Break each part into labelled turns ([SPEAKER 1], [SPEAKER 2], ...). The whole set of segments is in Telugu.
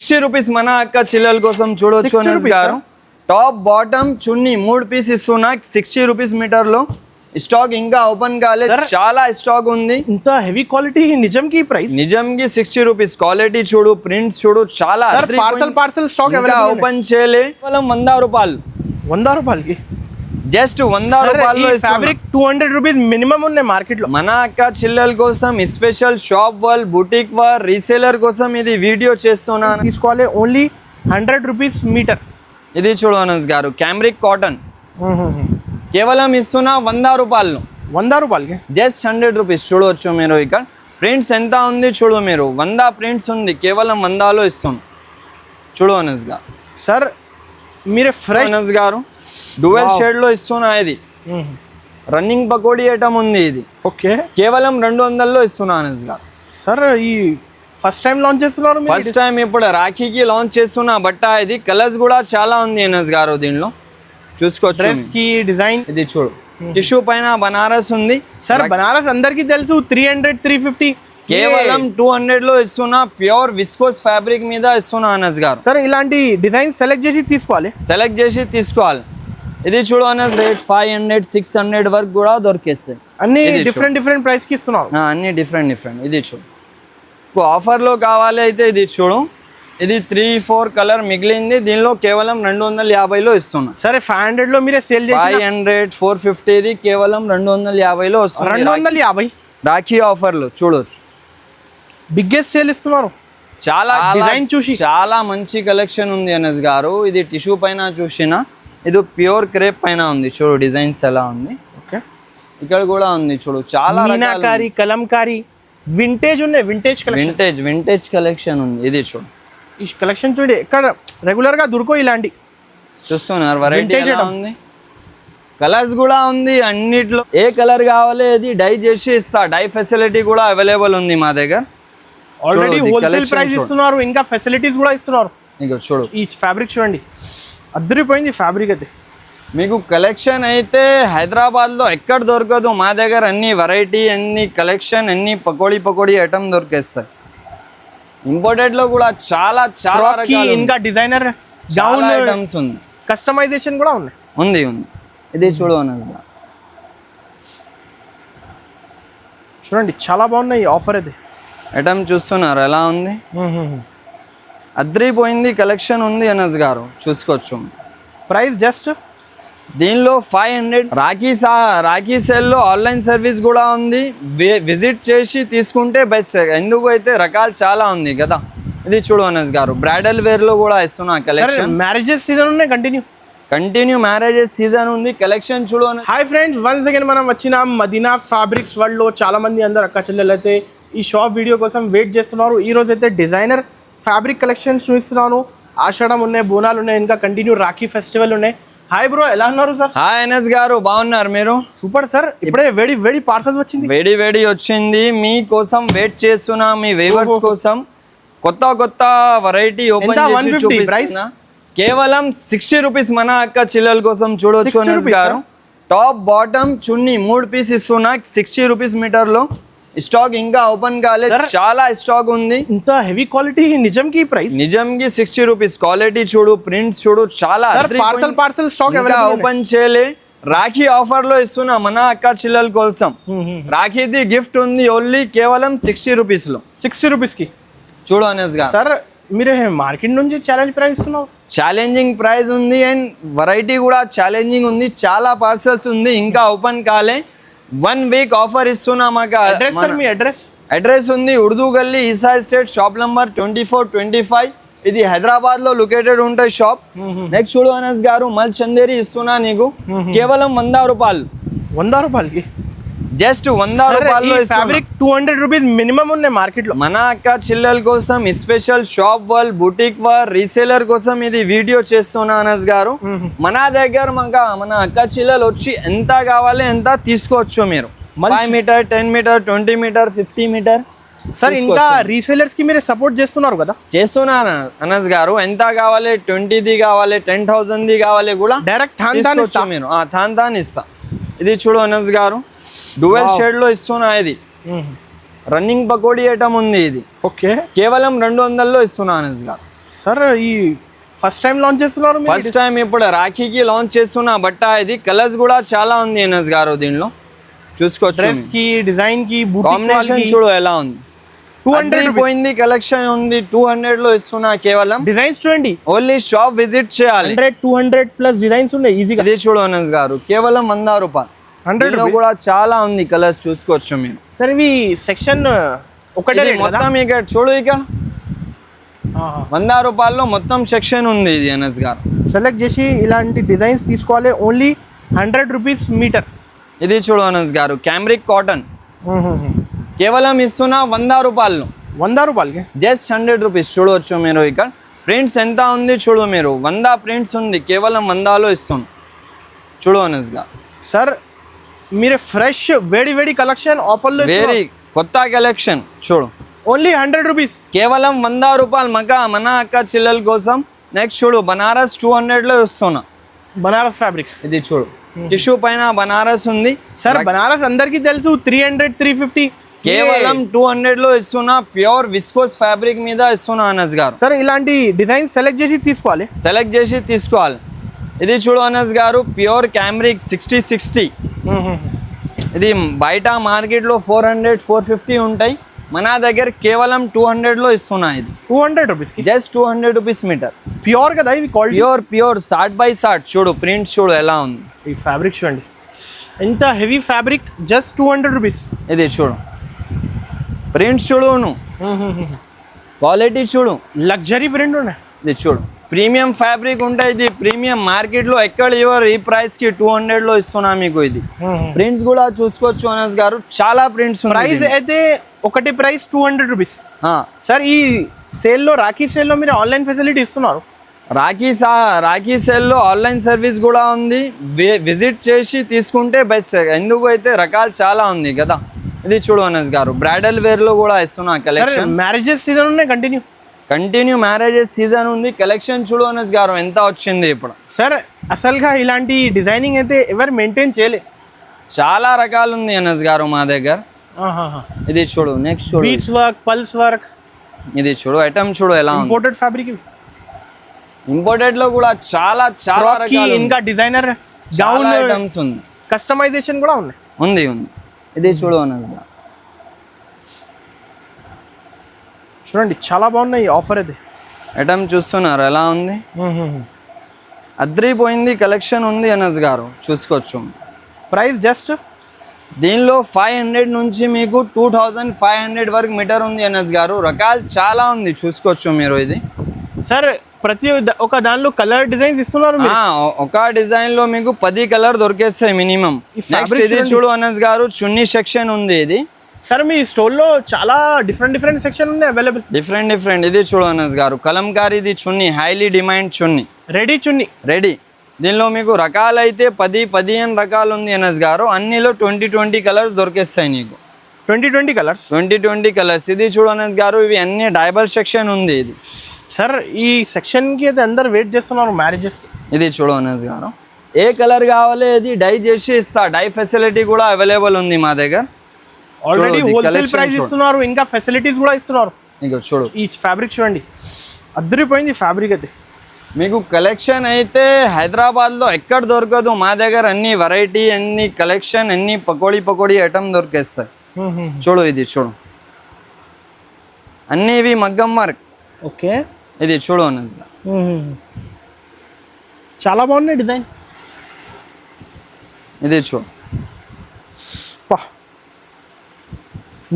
[SPEAKER 1] 60 రూపీస్ మన అక్క చిల్లల కోసం చూడొచ్చు అనస్ గారు. టాప్ బాటమ్ చున్నీ 3 పీస్ ఇస్తున్నా 60 రూపీస్ మీటర్ లో. స్టాక్ ఇంకా ఓపెన్ కాలేదు, చాలా స్టాక్ ఉంది.
[SPEAKER 2] ఇంత హెవీ క్వాలిటీ నిజంకి ప్రైస్
[SPEAKER 1] నిజంకి 60 రూపీస్. క్వాలిటీ చూడు, ప్రింట్స్ చూడు, చాలా
[SPEAKER 2] పార్సల్ స్టాక్
[SPEAKER 1] ఓపెన్ చేయలే. కేవలం 100 రూపాయలు.
[SPEAKER 2] 100 రూపాయలకి
[SPEAKER 1] జస్ట్ 100 రూపాయలు.
[SPEAKER 2] ఫ్యాబ్రిక్ 200 రూపీస్ మినిమం ఉన్నాయి మార్కెట్ లో.
[SPEAKER 1] మన అక్క చిల్లల కోసం special shop wall, boutique wall, reseller కోసం ఇది వీడియో చేస్తున్నా.
[SPEAKER 2] తీసుకోవాలి ఓన్లీ 100 రూపీస్ మీటర్.
[SPEAKER 1] ఇది చూడు అనస్ గారు, క్యామ్రిక్ కాటన్ కేవలం ఇస్తున్నా 100 రూపాయలు.
[SPEAKER 2] 100 రూపాయలకి
[SPEAKER 1] జస్ట్ 100 రూపీస్. చూడవచ్చు మీరు ఇక్కడ ప్రింట్స్ ఎంత ఉంది చూడు మీరు. 100 ప్రింట్స్ ఉంది, కేవలం 100లో ఇస్తున్నాం. చూడు అనస్ గారు.
[SPEAKER 2] సార్ మీరు ఫ్రెష్
[SPEAKER 1] అనస్ గారు డ్యూయల్ షేడ్ లో ఇస్తున్నా. ఇది రన్నింగ్ పకోడీ ఐటమ్ ఉంది. ఇది
[SPEAKER 2] ఓకే,
[SPEAKER 1] కేవలం 200లో ఇస్తున్నా అనస్ గారు.
[SPEAKER 2] సార్ ఈ ఫస్ట్ టైం లాంచ్ చేస్తున్నారు?
[SPEAKER 1] ఫస్ట్ టైం ఇప్పుడు రాఖీకి లాంచ్ చేస్తున్నా బట్ట. ఇది కలర్స్ కూడా చాలా ఉంది అనస్ గారు. దీనిలో చూసుకోవచ్చు.
[SPEAKER 2] డ్రెస్ కి డిజైన్
[SPEAKER 1] ఇది చూడు, టిష్యూ పైన బనారస్ ఉంది.
[SPEAKER 2] సార్ బనారస్ అందరికి తెలుసు, 300 350.
[SPEAKER 1] కేవలం 200 లో ఇస్తున్నా. ప్యూర్ విస్కోస్ ఫ్యాబ్రిక్ మీద ఇస్తున్నా అనస్ గారు.
[SPEAKER 2] సార్ ఇలాంటి డిజైన్ సెలెక్ట్ చేసి తీసుకోవాలి.
[SPEAKER 1] సెలెక్ట్ చేసి తీసుకోవాలి. ఇది చూడు అనస్, రేట్ 500 600 వరకు కూడా దొరికేస్తాయి.
[SPEAKER 2] అన్ని డిఫరెంట్ ప్రైస్ కి ఇస్తున్నారు.
[SPEAKER 1] అన్ని డిఫరెంట్. ఇది చూడు, ఆఫర్ లో కావాలి అయితే ఇది చూడు. ఇది 3-4 కలర్ మిగిలింది. దీనిలో కేవలం 250లో ఇస్తున్నా.
[SPEAKER 2] సరే 500 లో మీరే సేల్ చేసి
[SPEAKER 1] 500 450. ఇది కేవలం 250లో వస్తుంది.
[SPEAKER 2] 250
[SPEAKER 1] రాఖీ ఆఫర్ లో చూడొచ్చు.
[SPEAKER 2] బిగ్గెస్ట్ సేల్ ఇస్తున్నారు.
[SPEAKER 1] చాలా
[SPEAKER 2] డిజైన్ చూసి
[SPEAKER 1] చాలా మంచి కలెక్షన్ ఉంది అనస్ గారు. ఇది టిష్యూ పైన చూసిన, ఇది ప్యూర్ క్రేప్ పైన ఉంది. చూడు డిజైన్స్ ఎలా ఉంది.
[SPEAKER 2] ఓకే,
[SPEAKER 1] ఇక్కడ కూడా ఉంది చూడు. చాలా
[SPEAKER 2] మీనాకారి, కలంకారీ, వింటేజ్ ఉన్నాయి.
[SPEAKER 1] వింటేజ్ కలెక్షన్ ఉంది. ఇది చూడు,
[SPEAKER 2] ఈ కలెక్షన్ చూడండి. ఎక్కడ రెగ్యులర్ గా దొరకో ఇలాంటి.
[SPEAKER 1] చూస్తున్నారు వెరైటీ ఎలా ఉంది. కలర్స్ కూడా ఉంది అన్నిట్లో. ఏ కలర్ కావాలి అది డై చేసి ఇస్తా. డై ఫెసిలిటీ కూడా అవైలబుల్ ఉంది మా దగ్గర.
[SPEAKER 2] ఆల్రెడీ హోల్సేల్ ప్రైస్ ఇస్తున్నారు, ఇంకా ఫెసిలిటీస్ కూడా ఇస్తున్నారు.
[SPEAKER 1] మీకు చూడు
[SPEAKER 2] ఈ ఫ్యాబ్రిక్ చూడండి, అద్దరిపోయింది ఫ్యాబ్రిక్ అయితే.
[SPEAKER 1] మీకు కలెక్షన్ అయితే హైదరాబాద్ లో ఎక్కడ దొరకదు. మా దగ్గర అన్ని వెరైటీ, అన్ని కలెక్షన్, అన్ని పకోడీ ఐటమ్ దొరికేస్తాయి. ఇంపోర్టెడ్ లో కూడా చాలా రకాలు,
[SPEAKER 2] ఇంకా డిజైనర్
[SPEAKER 1] గౌన్ ఐటమ్స్ ఉంది.
[SPEAKER 2] కస్టమైజేషన్ కూడా ఉంది.
[SPEAKER 1] ఇది చూడు అనస్,
[SPEAKER 2] చూడండి చాలా బాగున్నాయి. ఆఫర్ అయితే
[SPEAKER 1] ఐటమ్ చూస్తున్నారు ఎలా ఉంది. అద్రిపోయింది కలెక్షన్ ఉంది అనస్ గారు. చూసుకోవచ్చు.
[SPEAKER 2] ప్రైస్ జస్ట్
[SPEAKER 1] దీనిలో 500. రాఖీ సేల్లో ఆన్లైన్ సర్వీస్ కూడా ఉంది. విజిట్ చేసి తీసుకుంటే బెస్ట్. ఎందుకు అయితే రకాలు చాలా ఉంది కదా. ఇది చూడు అనస్ గారు, బ్రైడల్ వేర్ లో కూడా ఇస్తున్నా కలెక్షన్.
[SPEAKER 2] మ్యారేజెస్ సీజన్ ఉన్నాయి, కంటిన్యూ
[SPEAKER 1] మ్యారేజెస్ సీజన్ ఉంది. కలెక్షన్ చూడు.
[SPEAKER 2] హాయ్ ఫ్రెండ్స్, వన్స్ అగైన్ మనం వచ్చినాం మదీనా ఫ్యాబ్రిక్స్ వరల్డ్ లో. చాలా మంది అందరు అక్క చెల్లెలు అయితే ఈ షాప్ వీడియో కోసం వెయిట్ చేస్తున్నారు. ఈ రోజు అయితే డిజైనర్ ఫ్యాబ్రిక్ కలెక్షన్స్ చూపిస్తున్నాను. ఆషాఢం ఉన్నాయి, బోనాలు ఉన్నాయి, ఇంకా కంటిన్యూ రాఖీ ఫెస్టివల్ ఉన్నాయి. హాయ్ బ్రో, ఎలా ఉన్నారు సార్?
[SPEAKER 1] హాయ్ అనస్ గారు, బాగున్నారు మీరు?
[SPEAKER 2] Super sir. ఇప్పుడే వేడి పార్సల్స్ వచ్చింది.
[SPEAKER 1] వేడి వచ్చింది. మీ కోసం వెయిట్ చేస్తున్నా, మీ వేవర్స్ కోసం. కొత్త వెరైటీ ఓపెన్ చేసి చూపిస్తున్నా. కేవలం 60 రూపీస్ మన అక్క చిల్లల కోసం చూడొచ్చు అనస్ గారు. టాప్ బాటమ్ చున్నీ 3 పీస్ ఇస్తున్నా 60 రూపీస్ మీటర్ లో. స్టాక్ ఇంకా ఓపెన్ కాలేదు, చాలా స్టాక్ ఉంది.
[SPEAKER 2] ఇంత హెవీ క్వాలిటీ నిజంకి ప్రైస్.
[SPEAKER 1] నిజంకి 60 రూపీస్. క్వాలిటీ చూడు, ప్రింట్స్ చూడు, చాలా
[SPEAKER 2] పార్సల్ స్టాక్
[SPEAKER 1] ఇంకా ఓపెన్ చేయలే. రాఖీ ఆఫర్ లో ఇస్తున్నా మన అక్క చిల్లల కోసం. రాఖీది గిఫ్ట్ ఉంది ఓన్లీ కేవలం 60 రూపీస్ లో.
[SPEAKER 2] 60 రూపీస్ కి
[SPEAKER 1] చూడు అనస్ గారు.
[SPEAKER 2] సార్ మీరు మార్కెట్ నుంచి ఛాలెంజ్ ప్రైస్ ఇస్తున్నారు.
[SPEAKER 1] ఛాలెంజింగ్ ప్రైస్ ఉంది అండ్ వెరైటీ కూడా ఛాలెంజింగ్ ఉంది. చాలా పార్సల్స్ ఉంది, ఇంకా ఓపెన్ కాలే. 1 వీక్ ఆఫర్ ఇస్తున్నా. మాకు అడ్రస్ ఉంది Urdu Gali, Isa estate, shop number 2425. ఇది హైదరాబాద్ లో లొకేటెడ్ ఉంటాయి షాప్. నెక్స్ట్ చూడు అనస్ గారు, మల్ చందేరి ఇస్తున్నా నీకు కేవలం 100 రూపాయలు.
[SPEAKER 2] 100 రూపాయలకి
[SPEAKER 1] జస్ట్ 100 రూపాయలు.
[SPEAKER 2] ఫ్యాబ్రిక్ 200 రూపీస్ మినిమం ఉన్నాయి మార్కెట్ లో.
[SPEAKER 1] మన అక్క చిల్లల కోసం special shop wall, boutique wall, reseller కోసం ఇది వీడియో చేస్తున్నా అనస్ గారు. మన దగ్గర మన అక్క చిల్లలు వచ్చి ఎంత కావాలి ఎంత తీసుకోవచ్చు మీరు. 5 metre, 10 metre, 20 metre, 50 metre.
[SPEAKER 2] Sir ఇంకా రీసేలర్స్ కి మీరు సపోర్ట్ చేస్తున్నారు కదా?
[SPEAKER 1] చేస్తున్నాను అనస్ గారు. ఎంత కావాలి, 20ది కావాలి, 10,000ది కావాలి కూడా
[SPEAKER 2] డైరెక్ట్
[SPEAKER 1] మీరు థాన్ ఇస్తా. ఇది చూడు అనస్ గారు, డ్యూయల్ షేడ్ లో ఇస్తున్నా. ఇది రన్నింగ్ పకోడీ ఐటమ్ ఉంది. ఇది
[SPEAKER 2] ఓకే,
[SPEAKER 1] కేవలం 200లో ఇస్తున్నా అనస్ గారు.
[SPEAKER 2] సార్ ఈ ఫస్ట్ టైం లాంచ్ చేస్తున్నారు మీరు?
[SPEAKER 1] ఫస్ట్ టైం ఇప్పుడు రాఖీకి లాంచ్ చేస్తున్న బట్ట ఇది. కలర్స్ కూడా చాలా ఉంది ఎన్ఎస్ గారు దీనిలో చూసుకోవచ్చు.
[SPEAKER 2] డ్రెస్ కి డిజైన్ కి
[SPEAKER 1] కాంబినేషన్ చూడు ఎలా ఉంది. 200 పోయింది కలెక్షన్ ఉంది 200 లో ఇస్తున్నా కేవలం.
[SPEAKER 2] డిజైన్స్ చూడండి,
[SPEAKER 1] ఓన్లీ షాప్ విజిట్ చేయాలి.
[SPEAKER 2] 200 ప్లస్ డిజైన్స్ ఉన్నాయి ఈజీగా.
[SPEAKER 1] ఇది చూడు ఎన్ఎస్ గారు కేవలం 100 రూపాయలు.
[SPEAKER 2] 100
[SPEAKER 1] కూడా చాలా ఉంది కలర్స్ చూసుకోవచ్చు మీరు.
[SPEAKER 2] సార్ ఇవి సెక్షన్ ఒకటే
[SPEAKER 1] మొత్తం ఇక చూడు ఇక 100 రూపాయల్లో మొత్తం సెక్షన్ ఉంది ఇది ఎన్ఎస్ గారు.
[SPEAKER 2] సెలెక్ట్ చేసి ఇలాంటి డిజైన్స్ తీసుకోవాలి. Only 100 rupees metre.
[SPEAKER 1] ఇది చూడు ఎన్ఎస్ గారు క్యామ్రిక్ కాటన్ కేవలం ఇస్తున్నా 100 రూపాయలు.
[SPEAKER 2] 100 రూపాయలకి
[SPEAKER 1] జస్ట్ 100 రూపీస్. చూడవచ్చు మీరు ఇక్కడ ప్రింట్స్ ఎంత ఉంది చూడు మీరు. 100 ప్రింట్స్ ఉంది కేవలం 100లో ఇస్తున్నాం. చూడు ఎన్ఎస్ గారు.
[SPEAKER 2] సార్ మీరు ఫ్రెష్ వేడి కలెక్షన్ ఆఫర్లో
[SPEAKER 1] వెరీ కొత్త కలెక్షన్ చూడు.
[SPEAKER 2] ఓన్లీ 100 రూపీస్
[SPEAKER 1] కేవలం 100 రూపాయలు. మన అక్క చెల్లెల కోసం. నెక్స్ట్ చూడు బనారస్ 200లో ఇస్తున్నా.
[SPEAKER 2] బనారస్ ఫ్యాబ్రిక్
[SPEAKER 1] ఇది చూడు టిష్యూ పైన బనారస్ ఉంది.
[SPEAKER 2] సార్ బనారస్ అందరికీ తెలుసు 300 350.
[SPEAKER 1] కేవలం 200లో ఇస్తున్నా. ప్యూర్ విస్కోస్ ఫ్యాబ్రిక్ మీద ఇస్తున్నా అనస్ గారు.
[SPEAKER 2] సార్ ఇలాంటి డిజైన్స్ సెలెక్ట్ చేసి తీసుకోవాలి.
[SPEAKER 1] సెలెక్ట్ చేసి తీసుకోవాలి. ఇది చూడు అనస్ గారు ప్యూర్ క్యామ్రిక్ 60 ఇది బయట మార్కెట్లో 400 450 ఉంటాయి. మన దగ్గర కేవలం 200లో ఇస్తున్నా. ఇది
[SPEAKER 2] 200 రూపీస్కి
[SPEAKER 1] జస్ట్ 200 రూపీస్ మీటర్.
[SPEAKER 2] ప్యూర్ కదా ఇవి quality.
[SPEAKER 1] Pure short by shot. చూడు ప్రింట్ చూడు ఎలా ఉంది.
[SPEAKER 2] ఈ ఫ్యాబ్రిక్ చూడండి ఎంత హెవీ ఫ్యాబ్రిక్. Just 200 rupees.
[SPEAKER 1] ఇది చూడు ప్రింట్ చూడు క్వాలిటీ చూడు.
[SPEAKER 2] లగ్జరీ ప్రింట్ ఉన్నాయి.
[SPEAKER 1] ఇది చూడు ప్రీమియం ఫ్యాబ్రిక్ ఉంటాయి. ఇది ప్రీమియం మార్కెట్లో ఎక్కడ ఇవ్వరు ఈ ప్రైస్కి. 200లో ఇస్తున్నా మీకు. ఇది ప్రింట్స్ కూడా చూసుకోవచ్చు అనస్ గారు. చాలా ప్రింట్స్
[SPEAKER 2] ప్రైస్ అయితే ఒకటి ప్రైస్ 200 రూపీస్. సార్ ఈ సేల్లో రాఖీ సేల్లో మీరు ఆన్లైన్ ఫెసిలిటీ ఇస్తున్నారు.
[SPEAKER 1] రాఖీ సేల్లో ఆన్లైన్ సర్వీస్ కూడా ఉంది. విజిట్ చేసి తీసుకుంటే బెస్ట్. ఎందుకు అయితే రకాలు చాలా ఉంది కదా. ఇది చూడు అనస్ గారు బ్రైడల్ వేర్లో కూడా ఇస్తున్నా కలెక్షన్.
[SPEAKER 2] మ్యారేజెస్ సీజన్ ఉన్నాయి కంటిన్యూ
[SPEAKER 1] మ్యారేజెస్ సీజన్ ఉంది. కలెక్షన్ చూడు అనస్ గారు ఎంత వచ్చింది ఇప్పుడు.
[SPEAKER 2] సార్ అసలుగా ఇలాంటి డిజైనింగ్ అయితే ఎవరు మెయింటైన్ చేయలే.
[SPEAKER 1] చాలా రకాలు ఉంది అనస్ గారు మా దగ్గర. ఇది చూడు నెక్స్ట్ చూడు
[SPEAKER 2] బీట్స్ వర్క్ పల్స్ వర్క్.
[SPEAKER 1] ఇది చూడు ఐటమ్ చూడు ఎలా ఉంది.
[SPEAKER 2] Imported fabric.
[SPEAKER 1] ఇంపోర్టెడ్ లో కూడా చాలా రకాలు.
[SPEAKER 2] ఇంకా డిజైనర్
[SPEAKER 1] గౌన్ ఐటమ్స్ ఉంది.
[SPEAKER 2] కస్టమైజేషన్ కూడా
[SPEAKER 1] ఉంది. ఇది చూడు అనస్ గారు
[SPEAKER 2] చూడండి చాలా బాగున్నాయి. ఆఫర్ అది
[SPEAKER 1] ఐటమ్ చూస్తున్నారు ఎలా ఉంది. అద్రిపోయింది కలెక్షన్ ఉంది అనస్ గారు చూసుకోవచ్చు.
[SPEAKER 2] ప్రైస్ జస్ట్
[SPEAKER 1] దీనిలో 500 నుంచి మీకు 2500 వరకు మీటర్ ఉంది అనస్ గారు. రకాలు చాలా ఉంది చూసుకోవచ్చు మీరు. ఇది
[SPEAKER 2] సార్ ప్రతి ఒక దానిలో కలర్ డిజైన్స్ ఇస్తున్నారు.
[SPEAKER 1] ఒక డిజైన్ లో మీకు 10 కలర్ దొరికేస్తాయి మినిమం. నెక్స్ట్ ఇది చూడు అనస్ గారు చున్నీ సెక్షన్ ఉంది. ఇది
[SPEAKER 2] సార్ మీ స్టోర్ లో చాలా డిఫరెంట్ సెక్షన్ ఉన్నాయి అవైలబుల్.
[SPEAKER 1] డిఫరెంట్. ఇది చూడు అనస్ గారు కలంకారీ. ఇది చున్నీ హైలీ డిమాండ్ చున్నీ. రెడీ. దీనిలో మీకు రకాలు అయితే 10-15 రకాలు ఉంది అనస్ గారు. అన్నిలో 20 కలర్స్ దొరికేస్తాయి నీకు.
[SPEAKER 2] 20
[SPEAKER 1] కలర్స్. ఇది చూడు అనస్ గారు ఇవి అన్ని డైబల్ సెక్షన్ ఉంది. ఇది
[SPEAKER 2] సార్ ఈ సెక్షన్ కి అయితే అందరు వెయిట్ చేస్తున్నారు మ్యారేజెస్.
[SPEAKER 1] ఇది చూడు అనస్ గారు ఏ కలర్ కావాలి అది డై చేసి ఇస్తా. డై ఫెసిలిటీ కూడా అవైలబుల్ ఉంది మా దగ్గర.
[SPEAKER 2] ఆల్రెడీ హోల్సేల్ ప్రైస్ ఇస్తున్నారు. ఇంకా ఫెసిలిటీస్ కూడా ఇస్తున్నారు.
[SPEAKER 1] ఇంకా చూడు
[SPEAKER 2] ఈ ఫ్యాబ్రిక్ చూడండి అద్దరిపోయింది ఫ్యాబ్రిక్ అయితే.
[SPEAKER 1] మీకు కలెక్షన్ అయితే హైదరాబాద్లో ఎక్కడ దొరకదు. మా దగ్గర అన్ని వెరైటీ అన్ని కలెక్షన్ అన్ని పకోడీ ఐటమ్ దొరికేస్తాయి. చూడు ఇది చూడు అన్ని ఇవి మగ్గం వర్క్.
[SPEAKER 2] ఓకే
[SPEAKER 1] ఇది చూడు అనస్
[SPEAKER 2] చాలా బాగున్నాయి డిజైన్.
[SPEAKER 1] ఇది చూడు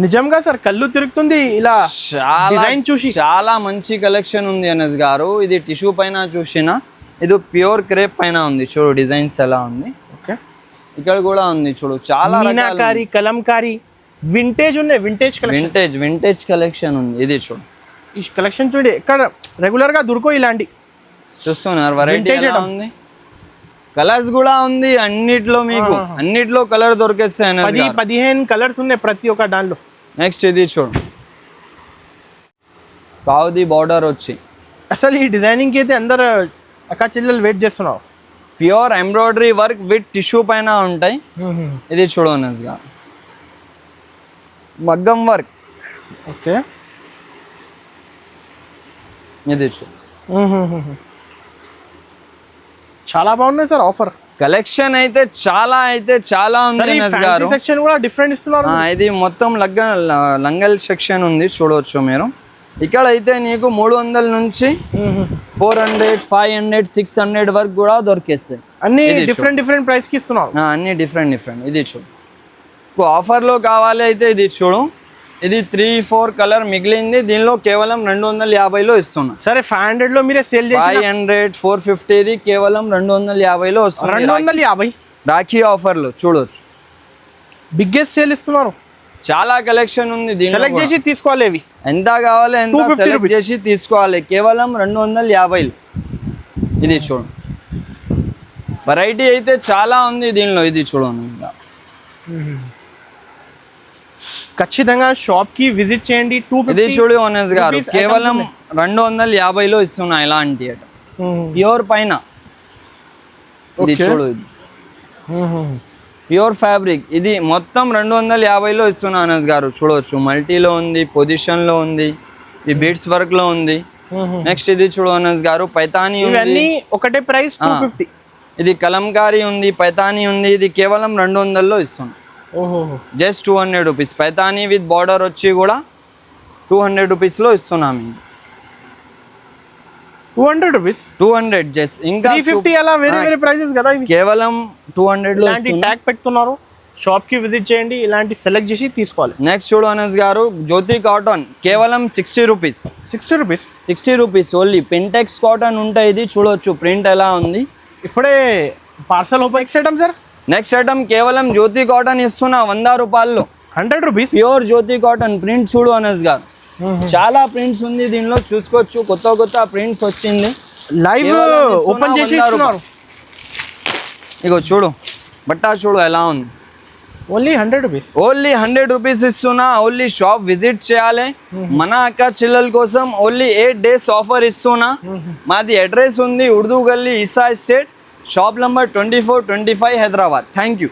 [SPEAKER 2] నిజంగా సార్ కళ్ళు తిరుగుతుంది ఇలా డిజైన్ చూసి.
[SPEAKER 1] చాలా మంచి కలెక్షన్ ఉంది అనస్ గారు. ఇది టిష్యూ పైన చూసిన ఇది ప్యూర్ క్రేప్ పైన ఉంది. చూడు డిజైన్స్ ఎలా ఉంది.
[SPEAKER 2] ఓకే
[SPEAKER 1] ఇక్కడ కూడా ఉంది చూడు చాలా
[SPEAKER 2] మీనాకారి కలంకారీ వింటేజ్ ఉన్నాయి.
[SPEAKER 1] వింటేజ్ కలెక్షన్ ఉంది. ఇది చూడు
[SPEAKER 2] ఈ కలెక్షన్ చూడండి ఎక్కడ రెగ్యులర్ గా దొరకో ఇలాంటి.
[SPEAKER 1] చూస్తున్నారు వెరైటీ ఎలా ఉంది. కలర్స్ కూడా ఉంది అన్నిట్లో. మీకు అన్నిట్లో కలర్ దొరికేస్తాయి.
[SPEAKER 2] 10-15 కలర్స్ ఉన్నాయి ప్రతి ఒక్క దానిలో.
[SPEAKER 1] నెక్స్ట్ ఇది చూడు కావుది బార్డర్ వచ్చి.
[SPEAKER 2] అసలు ఈ డిజైనింగ్ కి అయితే అందరు అక్క చెల్లెలు వెయిట్ చేస్తున్నారు.
[SPEAKER 1] Pure embroidery work with tissue పైన ఉంటాయి. ఇది చూడు అనస్ గారు మగ్గం వర్క్.
[SPEAKER 2] ఓకే
[SPEAKER 1] ఇది చూడు
[SPEAKER 2] చాలా బాగున్నాయి సార్ ఆఫర్.
[SPEAKER 1] కలెక్షన్ అయితే చాలా ఉంది అనస్ గారు.
[SPEAKER 2] సెక్షన్ కూడా డిఫరెంట్ ఇస్తున్నారు.
[SPEAKER 1] ఇది మొత్తం లంగల్ సెక్షన్ ఉంది, చూడవచ్చు మీరు. ఇక్కడ అయితే నీకు 300 నుంచి 400, 500, 600 వరకు కూడా దొరికేస్తాయి.
[SPEAKER 2] అన్ని డిఫరెంట్ ప్రైస్ కి ఇస్తున్నారు.
[SPEAKER 1] అన్ని డిఫరెంట్. ఇది చూడు, ఆఫర్ లో కావాలి అయితే ఇది చూడు. ఇది 3-4 కలర్ మిగిలింది, దీనిలో కేవలం 250లో ఇస్తున్నా.
[SPEAKER 2] సరే 500 లో మీరే సేల్ చేసి
[SPEAKER 1] 500, 450 ఇది కేవలం 250లో వస్తుంది.
[SPEAKER 2] 250
[SPEAKER 1] రాఖీ ఆఫర్లు చూడొచ్చు.
[SPEAKER 2] బిగ్గెస్ట్ సేల్ ఇస్తున్నారు.
[SPEAKER 1] చాలా కలెక్షన్ ఉంది, దీనిలో
[SPEAKER 2] సెలెక్ట్ చేసి తీసుకోవాలి. ఇవి
[SPEAKER 1] ఎంత కావాలి ఎంత సెలెక్ట్ చేసి తీసుకోవాలి. కేవలం 250. ఇది చూడు, వెరైటీ అయితే చాలా ఉంది దీనిలో. ఇది చూడండి,
[SPEAKER 2] ఖచ్చితంగా షాప్ కి విజిట్ చేయండి. 250
[SPEAKER 1] ఇది చూడు ఓనర్స్ గారు, కేవలం 250లో ఇస్తున్నా. ఇలాంటి ప్యూర్ పైన ఇది చూడు, ఇది ప్యూర్ ఫ్యాబ్రిక్. ఇది మొత్తం 250లో ఇస్తున్నా అనస్ గారు. చూడవచ్చు, మల్టీలో ఉంది, పొజిషన్ లో ఉంది, ఈ బీడ్స్ వర్క్ లో ఉంది. నెక్స్ట్ ఇది చూడు అనస్ గారు, పైతానీ ఉంది.
[SPEAKER 2] ఒకటే ప్రైస్ 250.
[SPEAKER 1] ఇది కలంకారీ ఉంది, పైతానీ ఉంది. ఇది కేవలం 200లో ఇస్తున్నా. Just 200 rupees. Paithani with border వచ్చి కూడా 200 రూపీస్లో ఇస్తున్నాం.
[SPEAKER 2] 200 రూపీస్,
[SPEAKER 1] 200 జస్ట్. ఇంకా
[SPEAKER 2] 350 అలా వేరే ప్రైసెస్ కదా.
[SPEAKER 1] కేవలం 200లో
[SPEAKER 2] ట్యాగ్ పెడుతున్నారు. షాప్ కి విజిట్ చేయండి, ఇలాంటి సెలెక్ట్ చేసి తీసుకోవాలి.
[SPEAKER 1] నెక్స్ట్ చూడు అనస్ గారు, జ్యోతి కాటన్ కేవలం 60 రూపీస్. 60 rupees only. పెంటెక్స్ కాటన్ ఉంటాయి. ఇది చూడవచ్చు, ప్రింట్ ఎలా ఉంది.
[SPEAKER 2] ఇప్పుడే parcel open. Next item sir,
[SPEAKER 1] next item కేవలం జ్యోతి కాటన్ ఇస్తున్నా 100 రూపాయల్లో.
[SPEAKER 2] 100 rupees
[SPEAKER 1] pure Jyothi cotton. Print చూడు అనస్ గారు, చాలా ప్రింట్స్ ఉంది దీనిలో. చూసుకోవచ్చు, కొత్త ప్రింట్స్ వచ్చింది.
[SPEAKER 2] లైవ్ ఓపెన్ చేసి ఇస్తున్నారు.
[SPEAKER 1] ఇగో చూడు, బట్టా చూడు ఎలా ఉంది.
[SPEAKER 2] Only 100 rupees.
[SPEAKER 1] ఓన్లీ 100 రూపీస్ ఇస్తున్నా. ఓన్లీ షాప్ విజిట్ చేయాలి. మన అక్క చెల్లెల కోసం ఓన్లీ 8 days ఆఫర్ ఇస్తున్నా. మాది అడ్రస్ ఉంది Urdu Gali, Isa estate, shop number 2425, Hyderabad. Thank you.